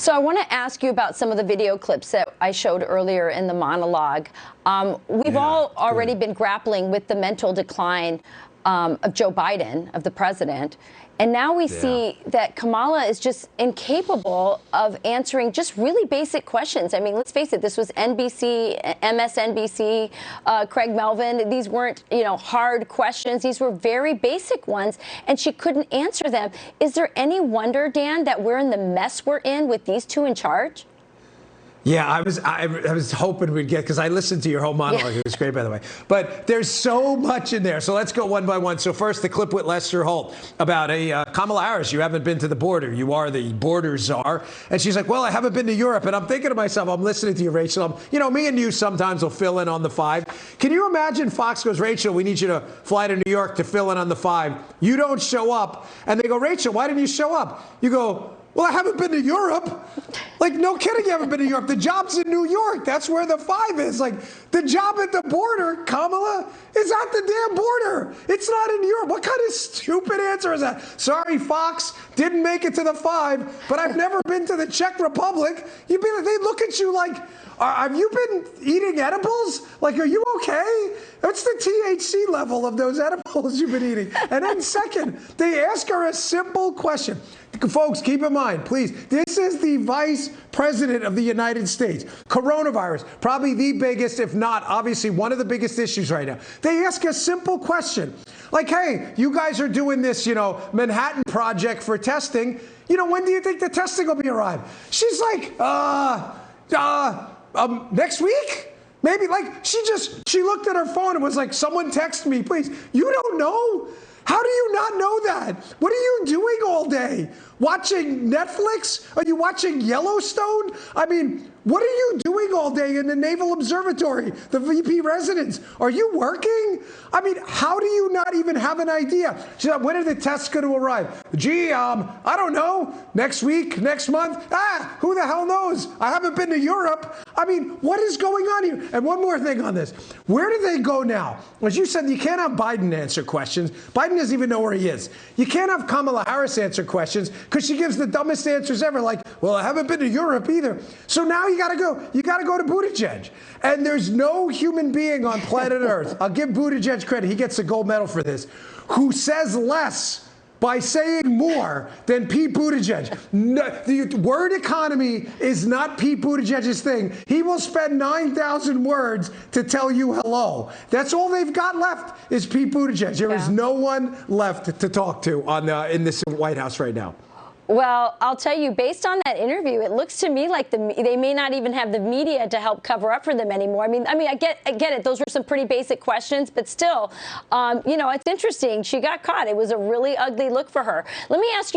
So I want to ask you about some of the video clips that I showed earlier in the monologue. We've all already been grappling with the mental decline of Joe Biden, of the president. And now we see that Kamala is just incapable of answering just really basic questions. I mean, let's face it, this was NBC, MSNBC, Craig Melvin. These weren't, hard questions. These were very basic ones, and she couldn't answer them. Is there any wonder, Dan, that we're in the mess we're in with these two in charge? Yeah, I was hoping we'd get, because I listened to your whole monologue. It was great, by the way. But there's so much in there. So let's go one by one. So first, the clip with Lester Holt about Kamala Harris. You haven't been to the border. You are the border czar. And she's like, well, I haven't been to Europe. And I'm thinking to myself, I'm listening to you, Rachel. Me and you sometimes will fill in on the 5. Can you imagine Fox goes, Rachel, we need you to fly to New York to fill in on the 5. You don't show up. And they go, Rachel, why didn't you show up? You go, well, I haven't been to Europe. Like, no kidding, you haven't been to Europe. The job's in New York. That's where the 5 is. Like, the job at the border, Kamala, is at the damn border. It's not in Europe. What kind of stupid answer is that? Sorry, Fox, didn't make it to the 5, but I've never been to the Czech Republic. They look at you like, have you been eating edibles? Like, are you okay? What's the THC level of those edibles you've been eating? And then second, they ask her a simple question. Folks, keep in mind, please, this is the vice president of the United States. Coronavirus, probably the biggest, if not, obviously, one of the biggest issues right now. They ask a simple question. Like, hey, you guys are doing this, Manhattan Project for testing. When do you think the testing will be arrived? She's like, next week? Maybe. Like, she looked at her phone and was like, someone text me, please. You don't know? How do you not know that? What are you doing all day? Watching Netflix? Are you watching Yellowstone? I mean, what are you doing all day in the Naval Observatory, the VP residence? Are you working? I mean, how do you not even have an idea? She's like, when are the tests going to arrive? Gee, I don't know. Next week, next month? Who the hell knows? I haven't been to Europe. I mean, what is going on here? And one more thing on this. Where do they go now? As you said, you can't have Biden answer questions. Biden doesn't even know where he is. You can't have Kamala Harris answer questions because she gives the dumbest answers ever, like, well, I haven't been to Europe either. So now you got to go to Buttigieg. And there's no human being on planet Earth, I'll give Buttigieg credit, he gets a gold medal for this, who says less by saying more than Pete Buttigieg. No, the word economy is not Pete Buttigieg's thing. He will spend 9,000 words to tell you hello. That's all they've got left is Pete Buttigieg. There is no one left to talk to in this White House right now. Well, I'll tell you, based on that interview, it looks to me like they may not even have the media to help cover up for them anymore. I mean, I get it. Those were some pretty basic questions, but still, it's interesting. She got caught. It was a really ugly look for her. Let me ask you.